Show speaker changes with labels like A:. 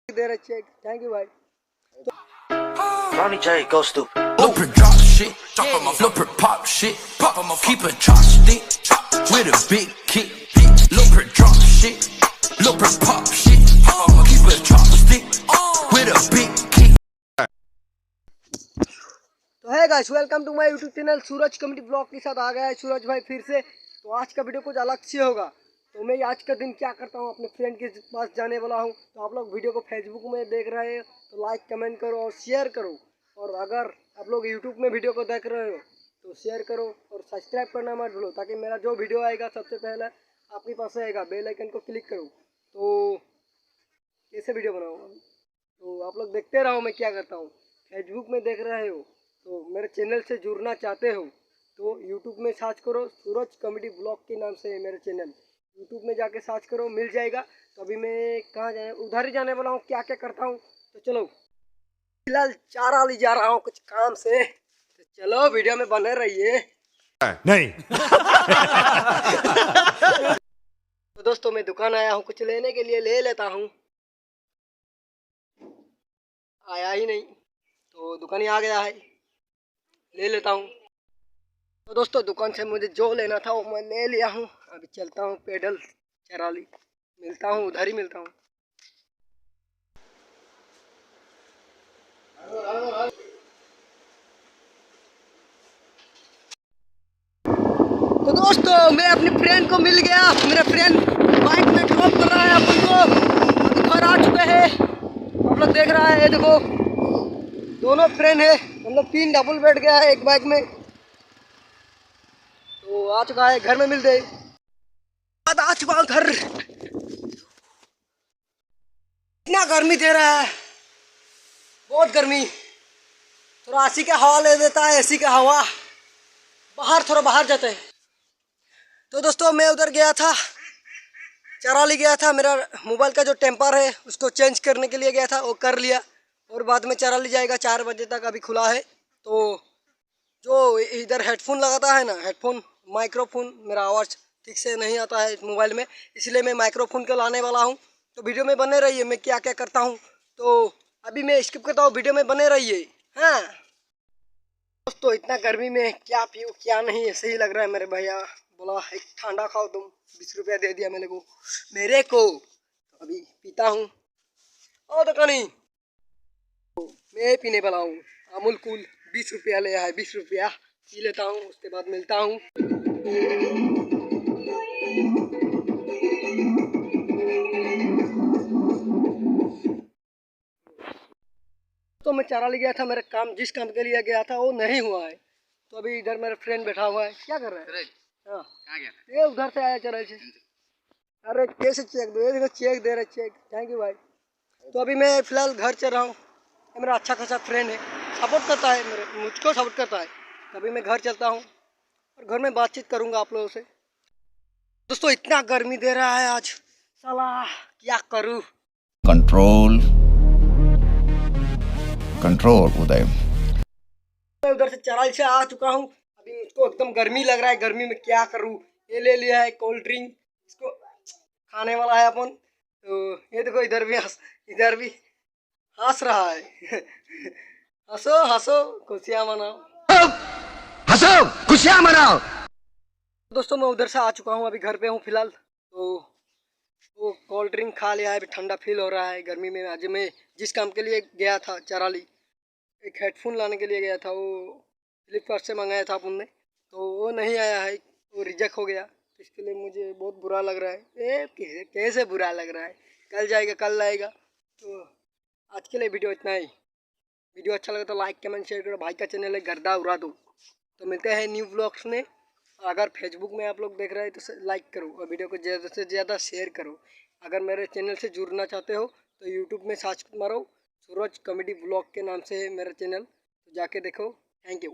A: दे रहे check. Thank you भाई।
B: Ronnie J goes to
C: Blueprint drop shit, drop on my blueprint pop shit, pop on my keep a chopstick with a big kick. Blueprint drop shit, blueprint pop shit, pop on my keep a chopstick with a big kick.
A: तो है guys, welcome to my YouTube channel Suraj comedy blog के साथ आ गया है सूरज भाई फिर से। तो आज का वीडियो कुछ अलग से होगा। तो मैं आज का दिन क्या करता हूँ, अपने फ्रेंड के पास जाने वाला हूँ। तो आप लोग वीडियो को फेसबुक में देख रहे हो तो लाइक कमेंट करो और शेयर करो। और अगर आप लोग यूट्यूब में वीडियो को देख रहे हो तो शेयर करो और सब्सक्राइब करना मत भूलो, ताकि मेरा जो वीडियो आएगा सबसे पहले आपके पास आएगा। बेल आइकन को क्लिक करो। तो कैसे वीडियो बनाऊँगा तो आप लोग देखते रहो मैं क्या करता हूँ। फेसबुक में देख रहे हो तो मेरे चैनल से जुड़ना चाहते हो तो यूट्यूब में सर्च करो, सूरज कॉमेडी ब्लॉग के नाम से है मेरा चैनल। यूट्यूब में जाके सर्च करो, मिल जाएगा। तो अभी मैं कहाँ जाए, उधर ही जाने वाला हूँ। क्या क्या करता हूँ तो चलो। फिलहाल चारा ले जा रहा हूँ कुछ काम से, तो चलो वीडियो में बने रहिए।
D: नहीं।
A: तो दोस्तों मैं दुकान आया हूँ कुछ लेने के लिए, ले लेता हूँ। आया ही नहीं तो दुकान ही आ गया है, ले लेता हूँ। तो दोस्तों दुकान से मुझे जो लेना था वो मैं ले लिया हूँ। अभी चलता हूँ पैदल चराली, मिलता हूँ उधर ही मिलता हूँ। तो दोस्तों मैं अपने फ्रेंड को मिल गया। मेरा फ्रेंड बाइक में ड्रॉप कर रहा है अपन को। अभी घर आ चुके हैं, आप लोग देख रहा है। देखो दोनों फ्रेंड है, हम लोग 3 डबल बैठ गया है एक बाइक में। तो आ चुका है, घर में मिल गए। आ चुका हूँ घर। इतना गर्मी दे रहा है, बहुत गर्मी। थोड़ा एसी का हवा ले देता है, एसी का हवा। थोड़ा बाहर जाते हैं। तो दोस्तों मैं उधर गया था, चराली गया था। मेरा मोबाइल का जो टेम्पर है उसको चेंज करने के लिए गया था, वो कर लिया। और बाद में चराली जाएगा 4 बजे तक, अभी खुला है। तो जो इधर हेडफोन लगाता है ना, हेडफोन माइक्रोफोन, मेरा आवाज़ ठीक से नहीं आता है मोबाइल में, इसलिए मैं माइक्रोफोन को लाने वाला हूँ। तो वीडियो में बने रहिए मैं क्या क्या करता हूँ। तो अभी मैं स्किप करता हूँ, वीडियो में बने रहिए। हाँ दोस्तों इतना गर्मी में क्या पीऊँ क्या नहीं, ऐसे ही लग रहा है। मेरे भैया बोला एक ठंडा खाओ तुम, 20 रुपया दे दिया मेरे को। तो अभी पीता हूँ। ओ दुकानी मैं पीने वाला हूँ अमूल कूल, 20 रुपया ले आया है। 20 रुपया पी लेता हूँ, उसके बाद मिलता हूँ। तो मैं चारा ले गया था, मेरा काम जिस काम के लिए गया था वो नहीं हुआ है। तो अभी इधर मेरा फ्रेंड बैठा हुआ है, क्या कर रहा है? हाँ ये उधर से आया चरा से। अरे कैसे चेक दो, ये देखो चेक दे रहे चेक। थैंक यू भाई। तो अभी मैं फिलहाल घर चल रहा हूँ। ये मेरा अच्छा खासा फ्रेंड है, सपोर्ट करता है, मुझको सपोर्ट करता है। तो अभी मैं घर चलता हूँ और घर में बातचीत करूँगा आप लोगों से। दोस्तों इतना गर्मी दे रहा है आज, साला क्या करूँ।
C: Control उदय।
A: मैं उधर से चराल से आ चुका हूँ। अभी इसको एकदम गर्मी लग रहा है, गर्मी में क्या करूँ। ये ले लिया है कोल्ड ड्रिंक, इसको खाने वाला है अपन। तो ये देखो इधर भी हंस रहा है। हंसो हंसो खुशियाँ मनाओ,
C: हंसो खुशियां मनाओ।
A: दोस्तों मैं उधर से आ चुका हूँ, अभी घर पे हूँ फिलहाल। तो वो कोल्ड ड्रिंक खा लिया है, अभी ठंडा फील हो रहा है गर्मी में। आज मैं जिस काम के लिए गया था चराली, एक हेडफोन लाने के लिए गया था, वो फ्लिपकार्ट से मंगाया था अपन ने, तो वो नहीं आया है, वो रिजेक्ट हो गया। तो इसके लिए मुझे बहुत बुरा लग रहा है। कैसे बुरा लग रहा है, कल जाएगा कल आएगा। तो आज के लिए वीडियो इतना ही। वीडियो अच्छा लगे तो लाइक कमेंट शेयर करो। भाई का चैनल है गर्दा उड़ा दो। तो मिलते हैं न्यू ब्लॉग्स में। अगर फेसबुक में आप लोग देख रहे हैं तो लाइक करो और वीडियो को ज़्यादा से ज़्यादा शेयर करो। अगर मेरे चैनल से जुड़ना चाहते हो तो यूट्यूब में सर्च मारो, सूरज कॉमेडी ब्लॉग के नाम से है मेरा चैनल, तो जाके देखो। Thank you.